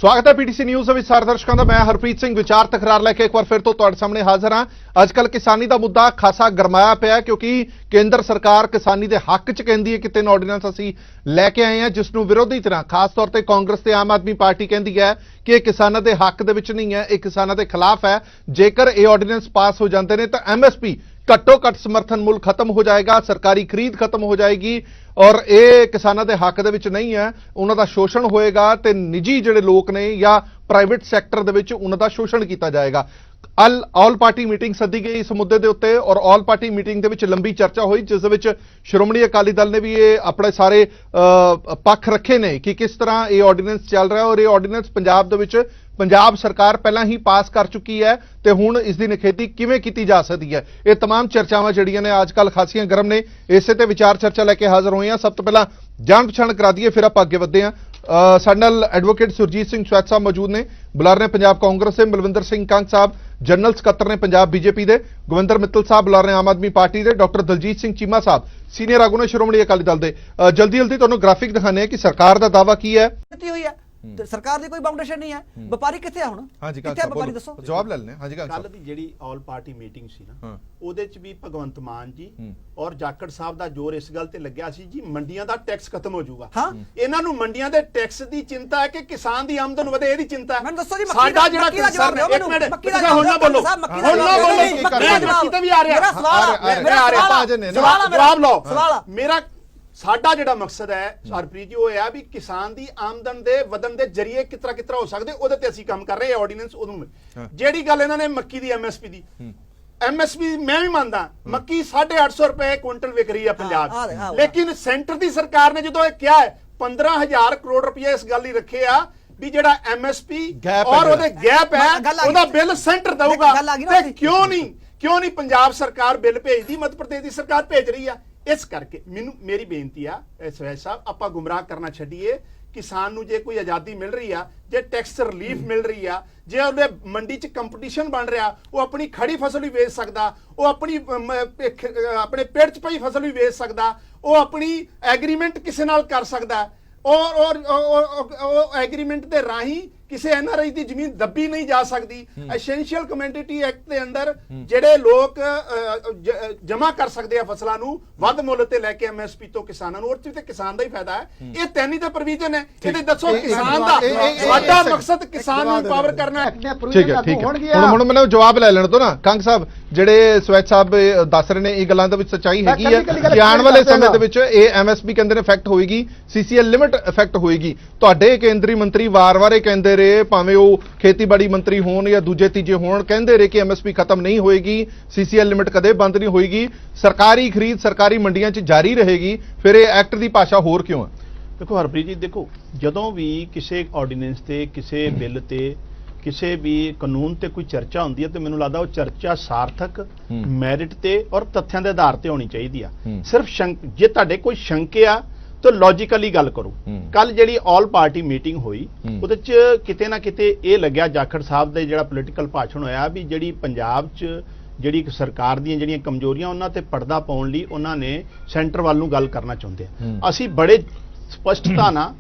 स्वागत है PTC news ਦੇ ਵਿੱਚ ਸਾਰੇ ਦਰਸ਼ਕਾਂ ਦਾ। ਮੈਂ ਹਰਪ੍ਰੀਤ ਸਿੰਘ ਵਿਚਾਰ ਤਕਰਾਰ ਲੈ ਕੇ ਇੱਕ ਵਾਰ ਫਿਰ ਤੋਂ ਤੁਹਾਡੇ ਸਾਹਮਣੇ ਹਾਜ਼ਰ ਹਾਂ। ਅੱਜਕੱਲ ਕਿਸਾਨੀ ਦਾ ਮੁੱਦਾ ਖਾਸਾ ਗਰਮਾਇਆ ਪਿਆ ਕਿਉਂਕਿ ਕੇਂਦਰ ਸਰਕਾਰ ਕਿਸਾਨੀ ਦੇ ਹੱਕ 'ਚ ਕਹਿੰਦੀ ਹੈ ਕਿ 3 ਆਰਡੀਨੈਂਸ ਅਸੀਂ ਲੈ ਕੇ ਆਏ ਹਾਂ, ਜਿਸ ਨੂੰ ਵਿਰੋਧੀ ਤਰ੍ਹਾਂ ਖਾਸ ਤੌਰ ਤੇ ਕਾਂਗਰਸ ਤੇ ਆਮ ਆਦਮੀ ਪਾਰਟੀ ਕਹਿੰਦੀ ਹੈ ਕਿ ਇਹ ਕਿਸਾਨਾਂ ਦੇ ਹੱਕ ਦੇ ਵਿੱਚ ਨਹੀਂ ਹੈ, ਇਹ ਕਿਸਾਨਾਂ ਦੇ ਖਿਲਾਫ ਹੈ। ਜੇਕਰ ਇਹ ਆਰਡੀਨੈਂਸ ਪਾਸ ਹੋ ਜਾਂਦੇ ਨੇ ਤਾਂ ਐਮਐਸਪੀ घट्टो घट समर्थन मूल्य खत्म हो जाएगा, सरकारी खरीद खत्म हो जाएगी और ये किसानों के हक दे विच नहीं है, उन्हों शोषण होएगा ते निजी जिहड़े लोग ने या प्राइवेट सैक्टर दे विच उन्हों शोषण किया जाएगा। ऑल पार्टी मीटिंग सदी गई इस मुद्दे के उत्ते और ऑल पार्टी मीटिंग दे विच लंबी चर्चा हुई जिस दे विच श्रोमणी अकाली दल ने भी ये अपने सारे पक्ष रखे ने कि किस तरह ये ऑर्डीनेंस चल रहा है और ये ऑर्डीनेंस पंजाब दे विच पंजाब सरकार पहला ही पास कर चुकी है तो हुण इसकी निखेधी किवें कीती जा सकती है। ये तमाम चर्चावां जिहड़ियां ने अजकल खासियां गर्म ने, इसे ते विचार चर्चा लैके हाज़र होए हैं। सब तो पहला जान पछाण करा दीए फिर आपां अगे वधदे हां। साडे नाल एडवोकेट सुरजीत सिंह स्वैत साहब मौजूद ने, बुलारे ने पंजाब कांग्रेस से बलविंदर सिंह कंग साहब जनरल सकत्तर ने पंजाब बीजेपी के, गोविंदर मित्तल साहब बुलारे ने आम आदमी पार्टी के, डॉक्टर दलजीत सिंह चीमा साहब सीनियर आगू ने श्रोमणी अकाली दल के। जल्दी जल्दी तुहानूं ग्राफिक दिखाने कि सरकार का दावा की है। सरकार दी कोई बाउंडेशन नहीं है, व्यापारी किथे हुण? हाँ जी, किथे व्यापारी दसो जवाब ले लेने। हाँ जी, कल दी जेड़ी ऑल पार्टी मीटिंग सी ना, ਉਹਦੇ ਚ ਵੀ ਭਗਵੰਤ ਮਾਨ ਜੀ ਔਰ ਜਾਖੜ ਸਾਹਿਬ ਦਾ ਜ਼ੋਰ ਇਸ ਗੱਲ ਤੇ ਲੱਗਿਆ ਸੀ ਜੀ ਮੰਡੀਆਂ ਦਾ ਟੈਕਸ ਖਤਮ ਹੋ ਜਾਊਗਾ। ਹਾਂ, ਇਹਨਾਂ ਨੂੰ ਮੰਡੀਆਂ ਦੇ ਟੈਕਸ ਦੀ ਚਿੰਤਾ ਹੈ ਕਿ ਕਿਸਾਨ ਦੀ ਆਮਦਨ ਵਧੇ, ਇਹਦੀ ਚਿੰਤਾ ਹੈ। ਮੈਨੂੰ ਦੱਸੋ ਜੀ, ਸਾਡਾ ਜਿਹੜਾ ਕਿਸਾਨ ਹੈ, ਇੱਕ ਮਿੰਟ ਤੁਸੀਂ ਹੁਣ ਨਾ ਬੋਲੋ, ਹੁਣ ਨਾ ਬੋਲੋ, ਮੱਕੀ ਤੇ ਵੀ ਆ ਰਿਹਾ, ਮੇਰਾ ਸਵਾਲ, ਮੇਰਾ ਆ ਰਿਹਾ, ਜਵਾਬ ਲਓ। ਸਵਾਲ ਮੇਰਾ ਸਾਡਾ ਜਿਹੜਾ ਮਕਸਦ ਹੈ ਹਰਪ੍ਰੀਤ ਜੀ ਉਹ ਹੈ ਵੀ ਕਿਸਾਨ ਦੀ ਆਮਦਨ ਦੇ ਵਧਣ ਦੇ ਜਰੀਏ ਕਿਤਰਾ ਹੋ ਸਕਦੇ, ਉਹਦੇ ਤੇ ਅਸੀਂ ਕੰਮ ਕਰ ਰਹੇ ਹਾਂ। ਆਰਡੀਨੈਂਸ ਉਹਨੂੰ ਜਿਹੜੀ ਗੱਲ ਇਹਨਾਂ ਨੇ ਮੱਕੀ ਦੀ ਐਮਐਸਪੀ ਦੀ, ਐਮਐਸਪੀ ਮੈਂ ਵੀ ਮੰਨਦਾ, ਮੱਕੀ 850 ਰੁਪਏ ਕੁਇੰਟਲ ਵਿਕ ਰਹੀ ਹੈ ਪੰਜਾਬ, ਲੇਕਿਨ ਸੈਂਟਰ ਦੀ ਸਰਕਾਰ ਨੇ ਜਦੋਂ ਇਹ ਕਿਹਾ ਹੈ 15000 ਕਰੋੜ ਰੁਪਏ ਇਸ ਗੱਲ ਹੀ ਰੱਖੇ ਆ ਵੀ ਜਿਹੜਾ ਐਮਐਸਪੀ ਔਰ ਉਹਦੇ ਗੈਪ ਹੈ ਉਹਦਾ ਬਿੱਲ ਸੈਂਟਰ ਦਊਗਾ। ਤੇ ਕਿਉਂ ਨਹੀਂ ਪੰਜਾਬ ਸਰਕਾਰ ਬਿੱਲ ਭੇਜਦੀ, ਮੱਧ ਪ੍ਰਦੇਸ਼ ਦੀ ਸਰਕਾਰ ਭੇਜ ਰਹੀ ਆ। ਇਸ ਕਰਕੇ ਮੇਰੀ ਬੇਨਤੀ ਆ ਸਵੈਤ ਸਾਹਿਬ, ਆਪਾਂ ਗੁੰਮਰਾਹ ਕਰਨਾ ਛੱਡੀਏ। ਕਿਸਾਨ ਨੂੰ ਜੇ ਕੋਈ ਆਜ਼ਾਦੀ ਮਿਲ ਰਹੀ ਆ, ਜੇ ਟੈਕਸ ਰਿਲੀਫ ਮਿਲ ਰਹੀ ਆ, ਜੇ ਉਹਦੇ ਮੰਡੀ 'ਚ ਕੰਪੀਟੀਸ਼ਨ ਬਣ ਰਿਹਾ, ਉਹ ਆਪਣੀ ਖੜੀ ਫਸਲ ਵੀ ਵੇਚ ਸਕਦਾ, ਉਹ ਆਪਣੇ ਪੇਟ 'ਚ ਪਈ ਫਸਲ ਵੀ ਵੇਚ ਸਕਦਾ, ਉਹ ਆਪਣੀ ਐਗਰੀਮੈਂਟ ਕਿਸੇ ਨਾਲ ਕਰ ਸਕਦਾ ਔਰ ਐਗਰੀਮੈਂਟ ਦੇ ਰਾਹੀਂ ਕਿਸੇ ਐਨਆਰਆਈ ਦੀ ਜ਼ਮੀਨ ਦੱਬੀ ਨਹੀਂ ਜਾ ਸਕਦੀ। ਐਸੈਂਸ਼ੀਅਲ ਕਮੋਡਿਟੀ ਐਕਟ ਦੇ ਅੰਦਰ ਜਿਹੜੇ ਲੋਕ ਜਮਾ ਕਰ ਸਕਦੇ ਆ ਫਸਲਾਂ ਨੂੰ ਵੱਧ ਮੁੱਲ ਤੇ ਲੈ ਕੇ ਐਮਐਸਪੀ ਤੋਂ ਕਿਸਾਨਾਂ ਨੂੰ, ਉਹ ਤੇ ਕਿਸਾਨ ਦਾ ਹੀ ਫਾਇਦਾ ਹੈ। ਇਹ ਤੈਨੀ ਤੇ ਪ੍ਰੋਵੀਜ਼ਨ ਹੈ, ਇਹਦੇ ਦੱਸੋ ਕਿਸਾਨ ਦਾ ਸਾਡਾ ਮਕਸਦ ਕਿਸਾਨ ਨੂੰ ਪਾਵਰ ਕਰਨਾ ਹੈ। ਠੀਕ ਹੈ, ਹੁਣ ਮੈਨੂੰ ਜਵਾਬ ਲੈ ਲੈਣ ਤੋਂ ਨਾ ਕੰਗ ਸਾਹਿਬ, ਜਿਹੜੇ ਸਵੈਤ ਸਾਹਿਬ ਦੱਸ ਰਹੇ ਨੇ ਇਹ ਗੱਲਾਂ ਦੇ ਵਿੱਚ ਸੱਚਾਈ ਹੈਗੀ ਹੈ ਕਿ ਆਉਣ ਵਾਲੇ ਸਮੇਂ ਦੇ ਵਿੱਚ ਇਹ ਐਮਐਸਪੀ ਕਹਿੰਦੇ ਨੇ ਇਫੈਕਟ ਹੋਏਗੀ, ਸੀਸੀਐਲ ਲਿਮਿਟ ਇਫੈਕਟ ਹੋਏਗੀ। ਤੁਹਾਡੇ ਕੇਂਦਰੀ ਮੰਤਰੀ ਵਾਰ-ਵਾਰ ਇਹ ਕਹਿੰਦੇ ਰਹੇ, ਭਾਵੇਂ ਉਹ ਖੇਤੀਬਾੜੀ ਮੰਤਰੀ ਹੋਣ ਜਾਂ ਦੂਜੇ ਤੀਜੇ ਹੋਣ, ਕਹਿੰਦੇ ਰਹੇ ਕਿ ਐਮਐਸਪੀ ਖਤਮ ਨਹੀਂ ਹੋਏਗੀ, ਸੀਸੀਐਲ ਲਿਮਿਟ ਕਦੇ ਬੰਦ ਨਹੀਂ ਹੋਏਗੀ, ਸਰਕਾਰੀ ਖਰੀਦ ਸਰਕਾਰੀ ਮੰਡੀਆਂ 'ਚ ਜਾਰੀ ਰਹੇਗੀ। ਫਿਰ ਇਹ ਐਕਟ ਦੀ ਭਾਸ਼ਾ ਹੋਰ ਕਿਉਂ ਹੈ? ਦੇਖੋ ਹਰਪ੍ਰੀਤ ਜੀ, ਦੇਖੋ ਜਦੋਂ ਵੀ ਕਿਸੇ ਆਰਡੀਨੈਂਸ ਤੇ, ਕਿਸੇ ਬਿੱਲ ਤੇ, ਕਿਸੇ ਵੀ ਕਾਨੂੰਨ ਤੇ ਕੋਈ ਚਰਚਾ ਹੁੰਦੀ ਹੈ ਤੇ ਮੈਨੂੰ ਲੱਗਦਾ ਉਹ ਚਰਚਾ ਸਾਰਥਕ, ਮੈਰਿਟ ਤੇ ਔਰ ਤੱਥਾਂ ਦੇ ਆਧਾਰ ਤੇ ਹੋਣੀ ਚਾਹੀਦੀ ਆ। ਸਿਰਫ ਜੇ ਤੁਹਾਡੇ ਕੋਈ ਸ਼ੰਕੇ ਆ ਤਾਂ ਲੌਜੀਕਲੀ ਗੱਲ ਕਰੋ। ਕੱਲ ਜਿਹੜੀ ਆਲ ਪਾਰਟੀ ਮੀਟਿੰਗ ਹੋਈ ਉਹਦੇ ਚ ਕਿਤੇ ਨਾ ਕਿਤੇ ਇਹ ਲੱਗਿਆ, ਜਾਖੜ ਸਾਹਿਬ ਦੇ ਜਿਹੜਾ ਪੋਲੀਟੀਕਲ ਭਾਸ਼ਣ ਹੋਇਆ, ਵੀ ਜਿਹੜੀ ਪੰਜਾਬ 'ਚ ਜਿਹੜੀ ਸਰਕਾਰ ਦੀਆਂ ਜਿਹੜੀਆਂ ਕਮਜ਼ੋਰੀਆਂ ਉਹਨਾਂ ਤੇ ਪਰਦਾ ਪਾਉਣ ਲਈ ਉਹਨਾਂ ਨੇ ਸੈਂਟਰ ਵੱਲ ਨੂੰ ਗੱਲ ਕਰਨਾ ਚਾਹੁੰਦੇ ਆ। ਅਸੀਂ ਬੜੇ ਸਪਸ਼ਟਤਾ ਨਾਲ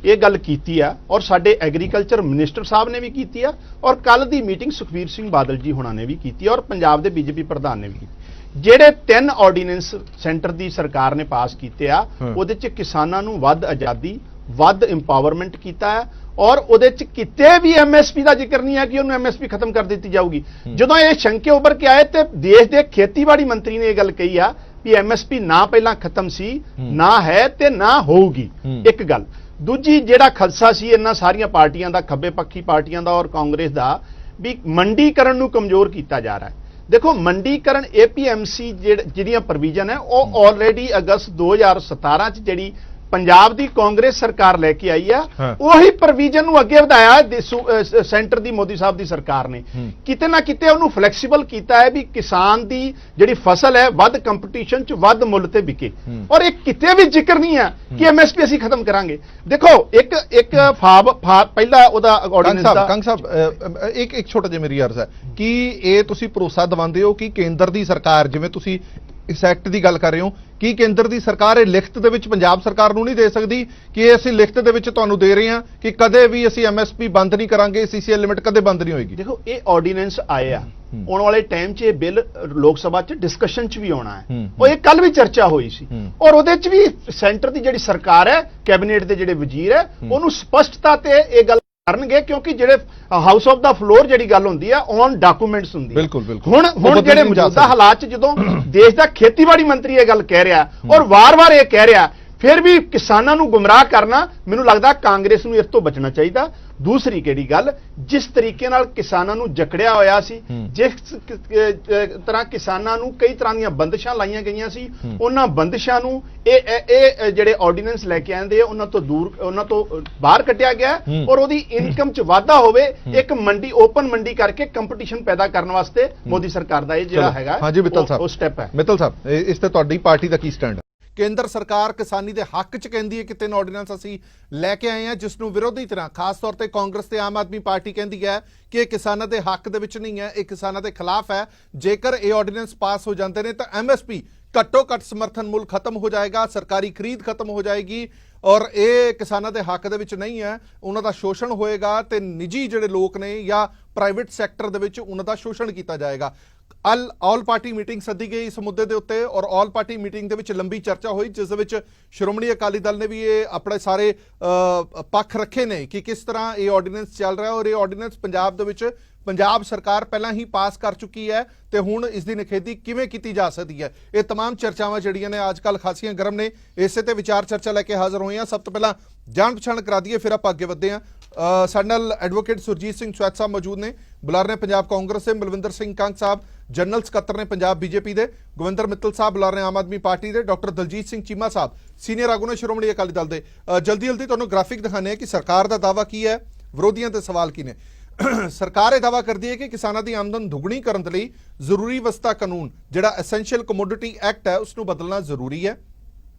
ਇਹ ਗੱਲ ਕੀਤੀ ਆ ਔਰ ਸਾਡੇ ਐਗਰੀਕਲਚਰ ਮਿਨਿਸਟਰ ਸਾਹਿਬ ਨੇ ਵੀ ਕੀਤੀ ਆ ਔਰ ਕੱਲ ਦੀ ਮੀਟਿੰਗ ਸੁਖਬੀਰ ਸਿੰਘ ਬਾਦਲ ਜੀ ਹੁਣਾਂ ਨੇ ਵੀ ਕੀਤੀ ਔਰ ਪੰਜਾਬ ਦੇ ਬੀਜੇਪੀ ਪ੍ਰਧਾਨ ਨੇ ਵੀ ਕੀਤੀ। ਜਿਹੜੇ 3 ਆਰਡੀਨੈਂਸ ਸੈਂਟਰ ਦੀ ਸਰਕਾਰ ਨੇ ਪਾਸ ਕੀਤੇ ਆ, ਉਹਦੇ ਚ ਕਿਸਾਨਾਂ ਨੂੰ ਵੱਧ ਆਜ਼ਾਦੀ, ਵੱਧ ਇੰਪਾਵਰਮੈਂਟ ਕੀਤਾ ਹੈ ਔਰ ਉਹਦੇ ਚ ਕਿਤੇ ਵੀ ਐਮਐਸਪੀ ਦਾ ਜ਼ਿਕਰ ਨਹੀਂ ਹੈ ਕਿ ਉਹਨੂੰ ਐਮਐਸਪੀ ਖਤਮ ਕਰ ਦਿੱਤੀ ਜਾਊਗੀ। ਜਦੋਂ ਇਹ ਸ਼ੰਕੇ ਉੱਭਰ ਕੇ ਆਏ ਤੇ ਦੇਸ਼ ਦੇ ਖੇਤੀਬਾੜੀ ਮੰਤਰੀ ਨੇ ਇਹ ਗੱਲ ਕਹੀ ਆ ਵੀ ਐਮਐਸਪੀ ਨਾ ਪਹਿਲਾਂ ਖਤਮ ਸੀ, ਨਾ ਹੈ ਤੇ ਨਾ ਹੋਊਗੀ। ਇੱਕ ਗੱਲ। ਦੂਜੀ, ਜਿਹੜਾ ਖਦਸ਼ਾ ਸੀ ਇਹਨਾਂ ਸਾਰੀਆਂ ਪਾਰਟੀਆਂ ਦਾ, ਖੱਬੇ ਪੱਖੀ ਪਾਰਟੀਆਂ ਦਾ ਔਰ ਕਾਂਗਰਸ ਦਾ, ਵੀ ਮੰਡੀਕਰਨ ਨੂੰ ਕਮਜ਼ੋਰ ਕੀਤਾ ਜਾ ਰਿਹਾ ਹੈ। ਦੇਖੋ ਮੰਡੀਕਰਨ APMC ਜਿਹੜੀਆਂ ਪ੍ਰੋਵੀਜ਼ਨ ਹੈ ਉਹ ਆਲਰੇਡੀ ਅਗਸਤ 2017 ਚ ਜਿਹੜੀ ਪੰਜਾਬ ਦੀ ਕਾਂਗਰਸ ਸਰਕਾਰ ਲੈ ਕੇ ਆਈ ਆ, ਉਹੀ ਪ੍ਰੋਵੀਜ਼ਨ ਨੂੰ ਅੱਗੇ ਵਧਾਇਆ ਸੈਂਟਰ ਦੀ ਮੋਦੀ ਸਾਹਿਬ ਦੀ ਸਰਕਾਰ ਨੇ। ਕਿਤੇ ਨਾ ਕਿਤੇ ਉਹਨੂੰ ਫਲੈਕਸੀਬਲ ਕੀਤਾ ਹੈ ਵੀ ਕਿਸਾਨ ਦੀ ਜਿਹੜੀ ਫਸਲ ਹੈ ਵੱਧ ਕੰਪੀਟੀਸ਼ਨ ਚ ਵੱਧ ਮੁੱਲ ਤੇ ਵਿਕੇ ਔਰ ਇਹ ਕਿਤੇ ਵੀ ਜ਼ਿਕਰ ਨਹੀਂ ਹੈ ਕਿ ਐਮਐਸਪੀ ਅਸੀਂ ਖਤਮ ਕਰਾਂਗੇ। ਦੇਖੋ ਇੱਕ ਪਹਿਲਾ ਉਹਦਾ ਆਰਡੀਨੈਂਸ ਦਾ ਕੰਗ ਸਾਹਿਬ ਇੱਕ ਛੋਟਾ ਜਿਹਾ ਮੇਰੀ ਅਰਜ਼ ਹੈ ਕਿ ਇਹ ਤੁਸੀਂ ਭਰੋਸਾ ਦਿਵਾਉਂਦੇ ਹੋ ਕਿ ਕੇਂਦਰ ਦੀ ਸਰਕਾਰ, ਜਿਵੇਂ ਤੁਸੀਂ ਇਸ ਐਕਟ ਦੀ ਗੱਲ ਕਰ ਰਹੇ ਹੋ, ਕੀ ਕੇਂਦਰ ਦੀ ਸਰਕਾਰ ਇਹ ਲਿਖਤ ਦੇ ਵਿੱਚ ਪੰਜਾਬ ਸਰਕਾਰ ਨੂੰ ਨਹੀਂ ਦੇ ਸਕਦੀ ਕਿ ਇਹ ਅਸੀਂ ਲਿਖਤ ਦੇ ਵਿੱਚ ਤੁਹਾਨੂੰ ਦੇ ਰਹੇ ਹਾਂ ਕਿ ਕਦੇ ਵੀ ਅਸੀਂ ਐਮਐਸਪੀ ਬੰਦ ਨਹੀਂ ਕਰਾਂਗੇ, ਸੀਸੀਐਲ ਲਿਮਿਟ ਕਦੇ ਬੰਦ ਨਹੀਂ ਹੋਏਗੀ? ਦੇਖੋ, ਇਹ ਆਰਡੀਨੈਂਸ ਆਏ ਆ, ਆਉਣ ਵਾਲੇ ਟਾਈਮ 'ਚ ਇਹ ਬਿੱਲ ਲੋਕ ਸਭਾ 'ਚ ਡਿਸਕਸ਼ਨ 'ਚ ਵੀ ਆਉਣਾ ਹੈ। ਉਹ ਇਹ ਕੱਲ ਵੀ ਚਰਚਾ ਹੋਈ ਸੀ ਔਰ ਉਹਦੇ 'ਚ ਵੀ ਸੈਂਟਰ ਦੀ ਜਿਹੜੀ ਸਰਕਾਰ ਹੈ, ਕੈਬਨਿਟ ਦੇ ਜਿਹੜੇ ਵਜ਼ੀਰ ਹੈ, ਉਹਨੂੰ ਸਪਸ਼ਟਤਾ ਤੇ ਇਹ ਗੱਲ ਕਰਨਗੇ, ਕਿਉਂਕਿ ਜਿਹੜੇ ਹਾਊਸ ਆਫ ਦਾ ਫਲੋਰ ਜਿਹੜੀ ਗੱਲ ਹੁੰਦੀ ਹੈ ਔਨ ਡਾਕੂਮੈਂਟਸ ਹੁੰਦੀ ਹੈ। ਬਿਲਕੁਲ ਬਿਲਕੁਲ। ਹੁਣ ਜਿਹੜੇ ਮੌਜੂਦਾ ਹਾਲਾਤ 'ਚ ਜਦੋਂ ਦੇਸ਼ ਦਾ ਖੇਤੀਬਾੜੀ ਮੰਤਰੀ ਇਹ ਗੱਲ ਕਹਿ ਰਿਹਾ ਔਰ ਵਾਰ-ਵਾਰ ਇਹ ਕਹਿ ਰਿਹਾ, ਫਿਰ ਵੀ ਕਿਸਾਨਾਂ ਨੂੰ ਗੁੰਮਰਾਹ ਕਰਨਾ, ਮੈਨੂੰ ਲੱਗਦਾ ਕਾਂਗਰਸ ਨੂੰ ਇਸ ਤੋਂ ਬਚਣਾ ਚਾਹੀਦਾ। ਦੂਸਰੀ ਕਿਹੜੀ ਗੱਲ, ਜਿਸ ਤਰੀਕੇ ਨਾਲ ਕਿਸਾਨਾਂ ਨੂੰ ਜਕੜਿਆ ਹੋਇਆ ਸੀ, ਜਿਸ ਤਰ੍ਹਾਂ ਕਿਸਾਨਾਂ ਨੂੰ ਕਈ ਤਰ੍ਹਾਂ ਦੀਆਂ ਬੰਦਿਸ਼ਾਂ ਲਾਈਆਂ ਗਈਆਂ ਸੀ, ਉਹਨਾਂ ਬੰਦਿਸ਼ਾਂ ਨੂੰ ਇਹ ਜਿਹੜੇ ਆਰਡੀਨੈਂਸ ਲੈ ਕੇ ਆਂਦੇ ਆ ਉਹਨਾਂ ਤੋਂ ਦੂਰ, ਉਹਨਾਂ ਤੋਂ ਬਾਹਰ ਕੱਢਿਆ ਗਿਆ ਔਰ ਉਹਦੀ ਇਨਕਮ 'ਚ ਵਾਧਾ ਹੋਵੇ। ਇੱਕ ਮੰਡੀ, ਓਪਨ ਮੰਡੀ ਕਰਕੇ ਕੰਪੀਟੀਸ਼ਨ ਪੈਦਾ ਕਰਨ ਵਾਸਤੇ ਮੋਦੀ ਸਰਕਾਰ ਦਾ ਇਹ ਜਿਹੜਾ ਹੈਗਾ ਉਹ ਸਟੈਪ ਹੈ। ਮਿੱਤਲ ਸਾਹਿਬ, ਇਸ ਤੇ ਤੁਹਾਡੀ ਪਾਰਟੀ ਦਾ ਕੀ ਸਟੈਂਡ ਹੈ? ਕੇਂਦਰ ਸਰਕਾਰ ਕਿਸਾਨੀ ਦੇ ਹੱਕ 'ਚ ਕਹਿੰਦੀ ਹੈ ਕਿ 3 ਆਰਡੀਨੈਂਸ ਅਸੀਂ ਲੈ ਕੇ ਆਏ ਹਾਂ, ਜਿਸ ਨੂੰ ਵਿਰੋਧੀ ਤਰ੍ਹਾਂ ਖਾਸ ਤੌਰ ਤੇ ਕਾਂਗਰਸ ਤੇ ਆਮ ਆਦਮੀ ਪਾਰਟੀ ਕਹਿੰਦੀ ਹੈ ਕਿ ਇਹ ਕਿਸਾਨਾਂ ਦੇ ਹੱਕ ਦੇ ਵਿੱਚ ਨਹੀਂ ਹੈ, ਇਹ ਕਿਸਾਨਾਂ ਦੇ ਖਿਲਾਫ ਹੈ। ਜੇਕਰ ਇਹ ਆਰਡੀਨੈਂਸ ਪਾਸ ਹੋ ਜਾਂਦੇ ਨੇ ਤਾਂ ਐਮਐਸਪੀ ਘੱਟੋ ਘੱਟ ਸਮਰਥਨ ਮੁੱਲ ਖਤਮ ਹੋ ਜਾਏਗਾ, ਸਰਕਾਰੀ ਖਰੀਦ ਖਤਮ ਹੋ ਜਾਏਗੀ ਔਰ ਇਹ ਕਿਸਾਨਾਂ ਦੇ ਹੱਕ ਦੇ ਵਿੱਚ ਨਹੀਂ ਹੈ, ਉਹਨਾਂ ਦਾ ਸ਼ੋਸ਼ਣ ਹੋਏਗਾ ਤੇ ਨਿੱਜੀ ਜਿਹੜੇ ਲੋਕ ਨੇ ਜਾਂ ਪ੍ਰਾਈਵੇਟ ਸੈਕਟਰ ਦੇ ਵਿੱਚ ਉਹਨਾਂ ਦਾ ਸ਼ੋਸ਼ਣ ਕੀਤਾ ਜਾਏਗਾ। ਆਲ ਪਾਰਟੀ ਮੀਟਿੰਗ ਸੱਦੀ ਗਈ ਇਸ ਮੁੱਦੇ ਦੇ ਉੱਤੇ ਔਰ ਆਲ ਪਾਰਟੀ ਮੀਟਿੰਗ ਦੇ ਵਿੱਚ ਲੰਬੀ ਚਰਚਾ ਹੋਈ, ਜਿਸ ਦੇ ਵਿੱਚ ਸ਼੍ਰੋਮਣੀ ਅਕਾਲੀ ਦਲ ਨੇ ਵੀ ਇਹ ਆਪਣੇ ਸਾਰੇ ਪੱਖ ਰੱਖੇ ਨੇ ਕਿ ਕਿਸ ਤਰ੍ਹਾਂ ਇਹ ਆਰਡੀਨੈਂਸ ਚੱਲ ਰਿਹਾ ਔਰ ਇਹ ਆਰਡੀਨੈਂਸ ਪੰਜਾਬ ਦੇ ਵਿੱਚ ਪੰਜਾਬ ਸਰਕਾਰ ਪਹਿਲਾਂ ਹੀ ਪਾਸ ਕਰ ਚੁੱਕੀ ਹੈ ਤੇ ਹੁਣ ਇਸ ਦੀ ਨਿਖੇਧੀ ਕਿਵੇਂ ਕੀਤੀ ਜਾ ਸਕਦੀ ਹੈ। ਇਹ तमाम ਚਰਚਾਵਾਂ ਜਿਹੜੀਆਂ ਨੇ ਅੱਜ ਕੱਲ੍ਹ ਖਾਸੀਆਂ ਗਰਮ ਨੇ, ਇਸੇ ਤੇ ਵਿਚਾਰ ਚਰਚਾ ਲੈ ਕੇ ਹਾਜ਼ਰ ਹੋਏ ਹਾਂ। ਸਭ ਤੋਂ ਪਹਿਲਾਂ ਜਾਣ ਪਛਾਣ ਕਰਾ ਦਈਏ, ਫਿਰ ਆਪਾਂ ਅੱਗੇ ਵਧਦੇ ਹਾਂ। ਸਾਡੇ ਨਾਲ ਐਡਵੋਕੇਟ ਸੁਰਜੀਤ ਸਿੰਘ ਸਵੈਤ ਸਾਹਿਬ ਮੌਜੂਦ ਨੇ, ਬੁਲਾਰੇ ਨੇ ਪੰਜਾਬ ਕਾਂਗਰਸ ਦੇ, ਬਲਵਿੰਦਰ ਸਿੰਘ ਕੰਗ ਸਾਹਿਬ ਜਨਰਲ ਸਕੱਤਰ ਨੇ ਪੰਜਾਬ ਬੀਜੇਪੀ ਦੇ, ਗੋਵਿੰਦਰ ਮਿੱਤਲ ਸਾਹਿਬ ਬੁਲਾਰੇ ਨੇ ਆਮ ਆਦਮੀ ਪਾਰਟੀ ਦੇ, ਡਾਕਟਰ ਦਲਜੀਤ ਸਿੰਘ ਚੀਮਾ ਸਾਹਿਬ ਸੀਨੀਅਰ ਆਗੂ ਨੇ ਸ਼੍ਰੋਮਣੀ ਅਕਾਲੀ ਦਲ ਦੇ। ਜਲਦੀ ਤੁਹਾਨੂੰ ਗ੍ਰਾਫਿਕ ਦਿਖਾਣੇ ਕਿ ਸਰਕਾਰ ਦਾ ਦਾਅਵਾ ਕੀ ਹੈ, ਵਿਰੋਧੀਆਂ ਦੇ ਸਵਾਲ ਕੀ ਨੇ। ਸਰਕਾਰ ਇਹ ਦਾਅਵਾ ਕਰਦੀ ਹੈ ਕਿ ਕਿਸਾਨਾਂ ਦੀ ਆਮਦਨ ਦੁੱਗਣੀ ਕਰਨ ਦੇ ਲਈ ਜ਼ਰੂਰੀ ਵਸਤਾਂ ਕਾਨੂੰਨ ਜਿਹੜਾ ਐਸੈਂਸ਼ੀਅਲ ਕਮੋਡਿਟੀ ਐਕਟ ਹੈ ਉਸ ਨੂੰ ਬਦਲਣਾ ਜ਼ਰੂਰੀ ਹੈ।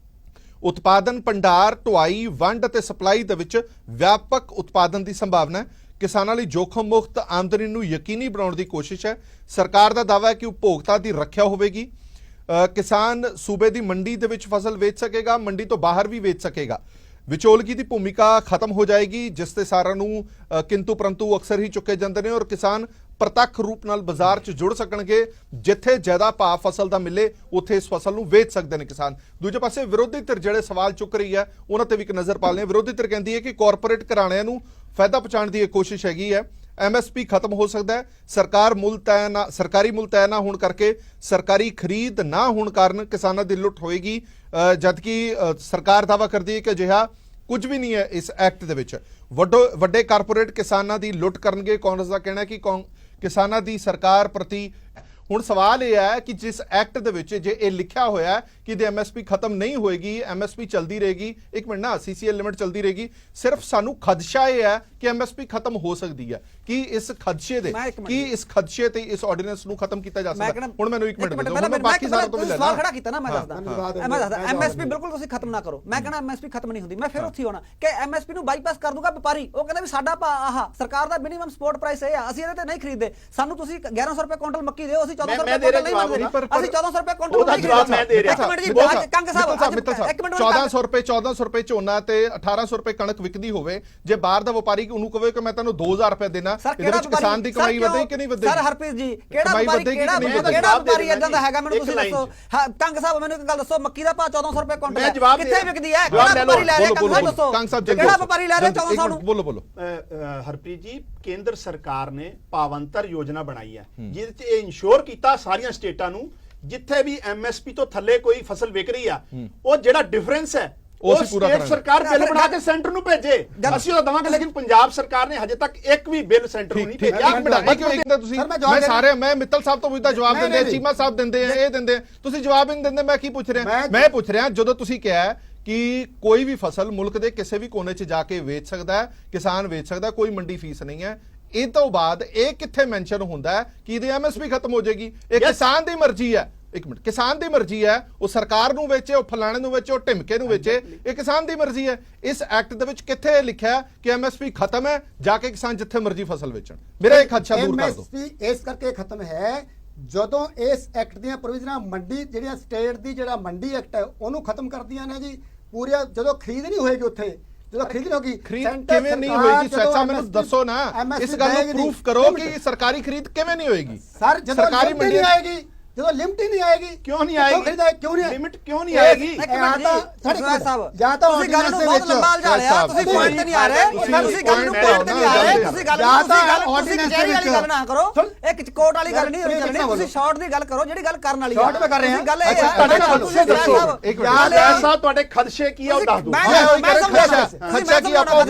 ਉਤਪਾਦਨ ਭੰਡਾਰ, ਢੁਆਈ, ਵੰਡ ਅਤੇ ਸਪਲਾਈ ਦੇ ਵਿੱਚ ਵਿਆਪਕ ਉਤਪਾਦਨ ਦੀ ਸੰਭਾਵਨਾ ਹੈ। ਕਿਸਾਨਾਂ ਲਈ ਜੋਖਮ ਮੁਕਤ ਆਮਦਨੀ ਨੂੰ ਯਕੀਨੀ ਬਣਾਉਣ ਦੀ ਕੋਸ਼ਿਸ਼ ਹੈ। ਸਰਕਾਰ ਦਾ ਦਾਅਵਾ ਹੈ ਕਿ ਉਪਭੋਗਤਾ ਦੀ ਰੱਖਿਆ ਹੋਵੇਗੀ। ਕਿਸਾਨ ਸੂਬੇ ਦੀ ਮੰਡੀ ਦੇ ਵਿੱਚ ਫਸਲ ਵੇਚ ਸਕੇਗਾ, ਮੰਡੀ ਤੋਂ ਬਾਹਰ ਵੀ ਵੇਚ ਸਕੇਗਾ। ਵਿਚੋਲਗੀ ਦੀ ਭੂਮਿਕਾ ਖਤਮ ਹੋ ਜਾਏਗੀ, ਜਿਸ ਤੇ ਸਾਰਿਆਂ ਨੂੰ ਕਿੰਤੂ ਪਰੰਤੂ ਅਕਸਰ ਹੀ ਚੁੱਕੇ ਜਾਂਦੇ ਨੇ ਔਰ ਕਿਸਾਨ ਪ੍ਰਤੱਖ ਰੂਪ ਨਾਲ ਬਾਜ਼ਾਰ 'ਚ ਜੁੜ ਸਕਣਗੇ। ਜਿੱਥੇ ਜ਼ਿਆਦਾ ਭਾਅ ਫਸਲ ਦਾ ਮਿਲੇ ਉੱਥੇ ਇਸ ਫਸਲ ਨੂੰ ਵੇਚ ਸਕਦੇ ਨੇ ਕਿਸਾਨ। ਦੂਜੇ ਪਾਸੇ ਵਿਰੋਧੀ ਧਿਰ ਜਿਹੜੇ ਸਵਾਲ ਚੁੱਕ ਰਹੀ ਹੈ ਉਹਨਾਂ ਤੇ ਵੀ ਇੱਕ ਨਜ਼ਰ ਪਾ ਲੈਂਦੇ। ਵਿਰੋਧੀ ਧਿਰ ਕਹਿੰਦੀ ਹੈ ਕਿ ਕਾਰਪੋਰੇਟ ਘਰਾਣਿਆਂ ਨੂੰ ਫਾਇਦਾ ਪਹੁੰਚਾਉਣ ਦੀ ਇਹ ਕੋਸ਼ਿਸ਼ ਹੈਗੀ ਹੈ। ਐਮਐਸਪੀ ਖਤਮ ਹੋ ਸਕਦਾ ਹੈ। ਸਰਕਾਰੀ ਮੁੱਲ ਤੈਅ ਨਾ ਹੋਣ ਕਰਕੇ ਸਰਕਾਰੀ ਖਰੀਦ ਨਾ ਹੋਣ ਕਾਰਨ ਕਿਸਾਨਾਂ ਦੀ ਲੁੱਟ ਹੋਏਗੀ, ਜਦਕਿ ਸਰਕਾਰ ਦਾਅਵਾ ਕਰਦੀ ਹੈ ਕਿ ਅਜਿਹਾ ਕੁਝ ਵੀ ਨਹੀਂ ਹੈ ਇਸ ਐਕਟ ਦੇ ਵਿੱਚ। ਵੱਡੇ ਕਾਰਪੋਰੇਟ ਕਿਸਾਨਾਂ ਦੀ ਲੁੱਟ ਕਰਨਗੇ। ਕਾਂਗਰਸ ਦਾ ਕਹਿਣਾ ਹੈ ਕਿ ਕਿਸਾਨਾਂ ਦੀ ਸਰਕਾਰ ਪ੍ਰਤੀ ਹੁਣ ਸਵਾਲ ਇਹ ਹੈ ਕਿ ਜਿਸ ਐਕਟ ਦੇ ਵਿੱਚ ਜੇ ਇਹ ਲਿਖਿਆ ਹੋਇਆ ਹੈ ਕਿ ਜੇ ਐਮਐਸਪੀ ਖਤਮ ਨਹੀਂ ਹੋਏਗੀ, ਐਮਐਸਪੀ ਚੱਲਦੀ ਰਹੇਗੀ, ਇੱਕ ਮਿੰਟ ਨਾ, ਸੀਸੀਐਲ ਲਿਮਿਟ ਚੱਲਦੀ ਰਹੇਗੀ, ਸਿਰਫ ਸਾਨੂੰ ਖਦਸ਼ਾ ਇਹ ਹੈ ਕਿ ਐਮਐਸਪੀ ਖਤਮ ਹੋ ਸਕਦੀ ਹੈ। ਕਿ ਇਸ ਖਦਸ਼ੇ ਤੇ ਇਸ ਆਰਡੀਨੈਂਸ ਨੂੰ ਖਤਮ ਕੀਤਾ ਜਾ ਸਕਦਾ। ਹੁਣ ਮੈਨੂੰ ਇੱਕ ਮਿੰਟ ਦਿਓ, ਮੈਂ ਬਾਕੀ ਸਾਰਾ ਤੋਂ ਵੀ ਲੈਣਾ। ਸਵਾਲ ਖੜਾ ਕੀਤਾ ਨਾ, ਮੈਂ ਦੱਸਦਾ ਐਮਐਸਪੀ ਬਿਲਕੁਲ ਤੁਸੀਂ ਖਤਮ ਨਾ ਕਰੋ। ਮੈਂ ਕਹਿੰਦਾ ਐਮਐਸਪੀ ਖਤਮ ਨਹੀਂ ਹੁੰਦੀ। ਮੈਂ ਫਿਰ ਉੱਥੇ ਹੋਣਾ ਕਿ ਐਮਐਸਪੀ ਨੂੰ ਬਾਈਪਾਸ ਕਰ ਦੂਗਾ ਵਪਾਰੀ। ਉਹ ਕਹਿੰਦਾ ਵੀ ਸਾਡਾ ਆਹ ਸਰਕਾਰ ਦਾ ਮਿਨੀਮਮ ਸਪੋਰਟ ਪ੍ਰਾਈਸ ਇਹ ਆ, ਅਸੀਂ ਇਹਦੇ ਤੇ ਨਹੀਂ ਖਰੀਦਦੇ। ਸਾਨੂੰ ਤੁਸੀਂ 1100 ਰੁਪਏ ਕੁਇੰਟਲ ਮੱਕੀ ਦਿਓ, ਅਸੀਂ 1400 ਰੁਪਏ ਕੁਇੰਟਲ ਨਹੀਂ ਮੰਗਦੇ। ਅਸੀਂ 1400 ਰੁਪਏ ਕੁਇੰਟਲ ਨਹੀਂ ਖਰੀਦਦੇ। ਮੈਂ ਦੇ ਰਿਹਾ। ਇੱਕ ਮਿੰਟ ਜੀ, ਕੰਗ ਸਾਹਿਬ 1400 ਰੁਪਏ ਝੋਨਾ ਤੇ 1800 ਰੁਪਏ ਕਣਕ ਵਿਕਦੀ ਹੋਵੇ, ਜੇ ਬਾਹਰ ਦਾ ਵਪਾਰੀ ਉਹਨੂੰ ਕਹੇ ਕਿ ਮੈਂ ਤੈਨੂੰ 2000 ਰੁਪਏ ਦੇਣਾ, ਇਹਦੇ ਵਿੱਚ ਕਿਸਾਨ ਦੀ ਕਮਾਈ ਵਧੇਗੀ ਕਿ ਨਹੀਂ ਵਧੇਗੀ? ਸਰ ਹਰਪ੍ਰੀਤ ਜੀ, ਕਿਹੜਾ ਵਪਾਰੀ ਇਦਾਂ ਦਾ ਹੈਗਾ ਮੈਨੂੰ ਤੁਸੀਂ ਦੱਸੋ। ਕੰਗ ਸਾਹਿਬ ਮੈਨੂੰ ਇੱਕ ਗੱਲ ਦੱਸੋ, ਮੱਕੀ ਦਾ ਭਾਅ 1400 ਰੁਪਏ ਕੁਇੰਟਲ ਕਿੱਥੇ ਵਿਕਦੀ ਹੈ? ਕਿਹੜਾ ਵਪਾਰੀ ਲੈ ਰਿਹਾ? ਕੰਗ ਸਾਹਿਬ ਦੱਸੋ, ਕਿਹੜਾ ਵਪਾਰੀ ਲੈ ਰਿਹਾ 1400 ਨੂੰ? ਬੋਲੋ। ਹਰਪ੍ਰੀਤ ਜੀ, ਕੇਂਦਰ ਸਰਕਾਰ ਨੇ ਪਾਵੰਤਰ ਯੋਜਨਾ ਬਣਾਈ ਹੈ ਜਿਹਦੇ ਚ ਇਹ ਇਨਸ਼ੋਰ ਕੀਤਾ ਸਾਰੀਆਂ ਸਟੇਟਾਂ ਨੂੰ ਜਿੱਥੇ ਵੀ ਐਮਐਸਪੀ ਤੋਂ ਥੱਲੇ ਕੋਈ ਫਸਲ ਵਿਕ ਰਹੀ ਆ, ਉਹ ਜਿਹੜਾ ਡਿਫਰੈਂਸ ਹੈ ਉਹ ਸਟੇਟ ਸਰਕਾਰ ਬਿੱਲ ਬਣਾ ਕੇ ਸੈਂਟਰ ਨੂੰ ਭੇਜੇ। ਅਸੀਂ ਉਹ ਦਵਾਂਗੇ, ਲੇਕਿਨ ਪੰਜਾਬ ਸਰਕਾਰ ਨੇ ਹਜੇ ਤੱਕ ਇੱਕ ਵੀ ਬਿੱਲ ਸੈਂਟਰ ਨੂੰ ਨਹੀਂ ਭੇਜਿਆ। ਮੈਂ ਮਿੱਤਲ ਸਾਹਿਬ ਤੋਂ ਪੁੱਛਦਾ, ਜਵਾਬ ਦਿੰਦੇ, ਚੀਮਾ ਸਾਹਿਬ ਦਿੰਦੇ ਆ, ਇਹ ਦਿੰਦੇ, ਤੁਸੀਂ ਜਵਾਬ ਨਹੀਂ ਦਿੰਦੇ। ਮੈਂ ਕੀ ਪੁੱਛ ਰਿਹਾ? ਮੈਂ ਪੁੱਛ ਰਿਹਾ ਜਦੋਂ ਤੁਸੀਂ ਕਿਹਾ ਕਿ ਕੋਈ ਵੀ ਫਸਲ ਮੁਲਕ ਦੇ ਕਿਸੇ ਵੀ ਕੋਨੇ 'ਚ ਜਾ ਕੇ ਵੇਚ ਸਕਦਾ ਹੈ, ਕਿਸਾਨ ਵੇਚ ਸਕਦਾ, ਕੋਈ ਮੰਡੀ ਫੀਸ ਨਹੀਂ ਹੈ, ਇਹ ਤੋਂ ਬਾਅਦ ਇਹ ਕਿੱਥੇ ਮੈਂਸ਼ਨ ਹੁੰਦਾ ਹੈ ਕਿ ਇਹਦੀ ਐਮਐਸਪੀ ਖਤਮ ਹੋ ਜਾਏਗੀ? ਇਹ ਕਿਸਾਨ ਦੀ ਮਰਜ਼ੀ ਹੈ। ਇੱਕ ਮਿੰਟ, ਕਿਸਾਨ ਦੀ ਮਰਜ਼ੀ ਹੈ, ਉਹ ਸਰਕਾਰ ਨੂੰ ਵੇਚੇ, ਉਹ ਫਲਾਣੇ ਨੂੰ ਵੇਚੇ, ਉਹ ਢਿਮਕੇ ਨੂੰ ਵੇਚੇ, ਇਹ ਕਿਸਾਨ ਦੀ ਮਰਜ਼ੀ ਹੈ। ਇਸ ਐਕਟ ਦੇ ਵਿੱਚ ਕਿੱਥੇ ਲਿਖਿਆ ਕਿ ਐਮਐਸਪੀ ਖਤਮ ਹੈ, ਜਾ ਕੇ ਕਿਸਾਨ ਜਿੱਥੇ ਮਰਜ਼ੀ ਫਸਲ ਵੇਚਣ? ਮੇਰਾ ਇੱਕ ਖਦਸ਼ਾ ਦੂਰ ਕਰ ਦਿਓ। ਐਮਐਸਪੀ ਇਸ ਕਰਕੇ ਖਤਮ ਹੈ ਜਦੋਂ ਇਸ ਐਕਟ ਦੀਆਂ ਪ੍ਰੋਵੀਜ਼ਨਾਂ ਮੰਡੀ ਜਿਹੜੀਆਂ ਸਟੇਟ ਦੀ ਜਿਹੜਾ ਮੰਡੀ ਐਕਟ ਹੈ ਉਹਨੂੰ ਖਤਮ ਕਰਦੀਆਂ ਨੇ ਜੀ, ਪੂਰੀਆਂ ਜਦੋਂ ਖਰੀਦ ਨਹੀਂ ਹੋਏਗੀ ਉੱਥੇ, ਜਦੋਂ ਖਰੀਦ ਨਹੀਂ ਹੋਗੀ ਖਰੀਦ center ਕਿਵੇਂ ਨਹੀਂ ਸਰਕਾਰ ਹੋਏਗੀ ਜਦੋਂ ਸੈਸਾ ਮੈਨੂੰ MSP ਦੱਸੋ ਨਾ, ਇਸ ਗੱਲ ਨੂੰ ਪ੍ਰੂਫ ਕਰੋ ਕਿ ਸਰਕਾਰੀ ਖਰੀਦ ਕਿਵੇਂ ਨਹੀਂ ਹੋਏਗੀ। ਸਰ ਜਦੋਂ ਸਰਕਾਰੀ ਲਿਮਟ ਨਹੀਂ ਆਏਗੀ, ਜਦੋਂ ਲਿਮਟ ਹੀ ਨਹੀਂ ਆਏਗੀ, ਕਿਉਂ ਨਹੀਂ ਆਏਗੀ? ਕਿਉਂ ਨਹੀਂ ਲਿਮਿਟ ਕਿਉਂ ਨਹੀਂ ਆਏਗੀ? ਇੱਕ ਮਿੰਟ ਜੀ ਸਾਹਿਬ, ਜਾਂ ਤਾਂ ਤੁਸੀਂ ਗੱਲ ਨੂੰ ਬਹੁਤ ਲੰਬਾ ਉਲਝਾ ਲਿਆ, ਤੁਸੀਂ ਪੁਆਇੰਟ ਤੇ ਨਹੀਂ ਆ ਰਹੇ, ਤੁਸੀਂ ਗੱਲ ਨੂੰ ਪੁਆਇੰਟ ਤੇ ਨਹੀਂ ਆ ਰਹੇ, ਤੁਸੀਂ ਗੱਲ ਤੁਸੀਂ ਕਚਹਿਰੀ ਵਾਲੀ ਗੱਲ ਨਾ ਕਰੋ, ਇੱਕ ਕੋਰਟ ਵਾਲੀ ਗੱਲ ਨਹੀਂ ਚੱਲਣੀ, ਤੁਸੀਂ ਸ਼ਾਰਟ ਦੀ ਗੱਲ ਕਰੋ ਜਿਹੜੀ ਗੱਲ ਕਰਨ ਵਾਲੀ ਹੈ। ਸ਼ਾਰਟ ਮੈਂ ਕਰ ਰਿਹਾ ਗੱਲ ਇਹ ਤੁਹਾਡੇ ਹੈ, ਤੁਸੀਂ ਦੱਸੋ ਸਾਹਿਬ ਤੁਹਾਡੇ ਖਦਸ਼ੇ ਕੀ ਆ ਉਹ ਦੱਸ ਦਿਓ। ਖਰਚਾ ਕੀ ਆਪਾਂ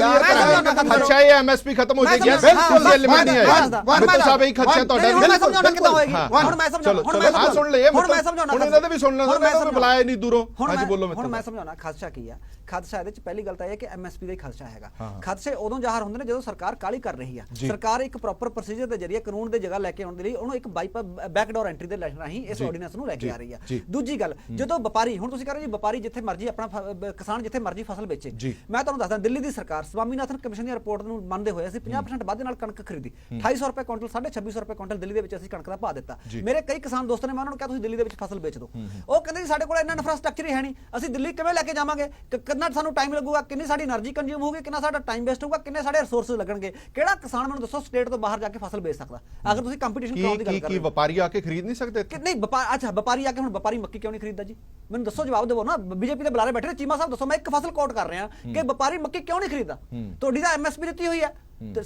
ਖਰਚਾ ਇਹ ਐਮਐਸਪੀ ਖਤਮ ਹੋ ਜਾਏਗੀ, ਬਿਲਕੁਲ ਲਿਮਿਟ ਨਹੀਂ ਆਏਗੀ। ਮਿੱਤਲ ਸਾਹਿਬ ਇਹ ਖਰਚਾ ਤੁਹਾਡਾ ਹੁਣ ਮੈਂ ਸਮਝਾਉਣਾ ਕਿੱਦਾਂ ਹੋਏਗੀ, ਹੁਣ ਮੈਂ ਚਲੋ ਸਮਝਾਉਣਾ, ਸੁਣ ਲਈਏ, ਹੁਣ ਮੈਂ ਸਮਝਾਉਣਾ, ਹੁਣ ਇਹਨਾਂ ਦੇ ਵੀ ਸੁਣ ਲੈਣਾ, ਮੈਂ ਤਾਂ ਬੁਲਾਇਆ ਨਹੀਂ ਦੂਰੋਂ। ਹਾਂਜੀ ਬੋਲੋ। ਹੁਣ ਮੈਂ ਸਮਝਾਉਣਾ ਖਦਸ਼ਾ ਕੀ ਆ। ਖਦਸ਼ਾ ਇਹਦੇ ਚ ਪਹਿਲੀ ਗੱਲ ਤਾਂ ਇਹ ਹੈ ਕਿ ਐਮਐਸਪੀ ਦਾ ਹੀ ਖਦਸ਼ਾ ਹੈਗਾ। ਖਦਸ਼ੇ ਉਦੋਂ ਜ਼ਾਹਰ ਹੁੰਦੇ ਨੇ ਜਦੋਂ ਸਰਕਾਰ ਕਾਹਲੀ ਕਰ ਰਹੀ ਆ। ਸਰਕਾਰ ਇੱਕ ਪ੍ਰੋਪਰ ਪ੍ਰੋਸੀਜਰ ਦੇ ਜ਼ਰੀਏ ਕਾਨੂੰਨ ਦੇ ਜਗ੍ਹਾ ਲੈ ਕੇ ਆਉਣ ਦੇ ਲਈ ਉਹਨੂੰ ਇੱਕ ਬੈਕਡੋਰ ਐਂਟਰੀ ਦੇ ਰਾਹੀਂ ਇਸ ਆਰਡੀਨੈਂਸ ਨੂੰ ਲੈ ਕੇ ਆ ਰਹੀ ਆ। ਦੂਜੀ ਗੱਲ, ਜਦੋਂ ਵਪਾਰੀ, ਹੁਣ ਤੁਸੀਂ ਕਹ ਰਹੇ ਜੀ ਵਪਾਰੀ ਜਿੱਥੇ ਮਰਜ਼ੀ ਆਪਣਾ ਕਿਸਾਨ ਜਿੱਥੇ ਮਰਜ਼ੀ ਫਸਲ ਵੇਚੇ, ਮੈਂ ਤੁਹਾਨੂੰ ਦੱਸਦਾ ਦਿੱਲੀ ਦੀ ਸਰਕਾਰ ਸਵਾਮੀਨਾਥਨ ਕਮਿਸ਼ਨ ਦੀ ਰਿਪੋਰਟ ਨੂੰ ਮੰਨਦੇ ਹੋਏ ਅਸੀਂ 50% ਵਾਧੇ ਨਾਲ ਕਣਕ ਖਰੀਦੀ, 2800 ਰੁਪਏ ਕੁਇੰਟਲ, 2650 ਰੁਪਏ ਕੁਇੰਟਲ ਦਿੱਲੀ ਦੇ ਵਿੱਚ ਅਸੀਂ ਕਣਕ ਦਾ ਭਾਅ ਦਿੱਤਾ। ਮੇਰੇ ਕਈ ਕਿਸਾਨ ਦੋਸਤਾਂ ਨੇ ਮੈਂ ਉਹਨਾਂ ਨੂੰ ਕਿਹਾ ਤੁਸੀਂ ਦਿੱਲੀ ਦੇ ਵਿੱਚ ਫਸਲ ਵੇਚ ਦਿਓ, ਉਹ ਕਹਿੰਦੇ ਜੀ ਸਾਡੇ ਕੋਲ ਇੰਨਾ ਇਨਫਰਾਸਟ੍ਰਕਚਰ ਹੀ ਹੈ ਨਹੀਂ, ਅਸੀਂ ਦਿੱਲੀ ਕਿਵੇਂ ਲੈ ਕੇ ਜਾਵਾਂਗੇ, ਕਿੰਨਾ ਸਾਨੂੰ ਟਾਈਮ ਲੱਗੂਗਾ, ਕਿੰਨੀ ਸਾਡੀ એનર્ਜੀ ਕੰਜ਼ਿਊਮ ਹੋਊਗੀ, ਕਿੰਨਾ ਸਾਡਾ ਟਾਈਮ ਵੇਸਟ ਹੋਊਗਾ, ਕਿੰਨੇ ਸਾਡੇ ਰਿਸੋਰਸਸ ਲੱਗਣਗੇ। ਕਿਹੜਾ ਕਿਸਾਨ ਮੈਨੂੰ ਦੱਸੋ ਸਟੇਟ ਤੋਂ ਬਾਹਰ ਜਾ ਕੇ ਫਸਲ ਵੇਚ ਸਕਦਾ ਅਗਰ ਤੁਸੀਂ ਕੰਪੀਟੀਸ਼ਨ ਕਰਾਉਣ ਦੀ ਗੱਲ ਕਰ ਰਹੇ ਹੋ? ਵਪਾਰੀ ਆ ਕੇ ਖਰੀਦ ਨਹੀਂ ਸਕਦੇ ਕਿ ਨਹੀਂ? ਅੱਛਾ ਵਪਾਰੀ ਆ ਕੇ, ਹੁਣ ਵਪਾਰੀ ਮੱਕੀ ਕਿਉਂ ਨਹੀਂ ਖਰੀਦਦਾ ਜੀ? ਮੈਨੂੰ ਦੱਸੋ, ਜਵਾਬ ਦਿਵੋ ਨਾ। ਬੀਜੇਪੀ ਦੇ ਬੁਲਾਰੇ ਬੈਠੇ ਨੇ, ਚੀਮਾ ਸਾਹਿਬ ਦੱਸੋ, ਮੈਂ ਇੱਕ ਫਸਲ ਕੋਟ ਕਰ ਰਿਹਾ ਕਿ ਵਪਾਰੀ ਮੱਕੀ ਕਿਉਂ ਨਹੀਂ ਖਰੀਦਦਾ? ਤੁਹਾਡੀ ਤਾਂ ਐਮਐਸਪੀ ਦਿੱਤੀ ਹੋਈ ਹੈ,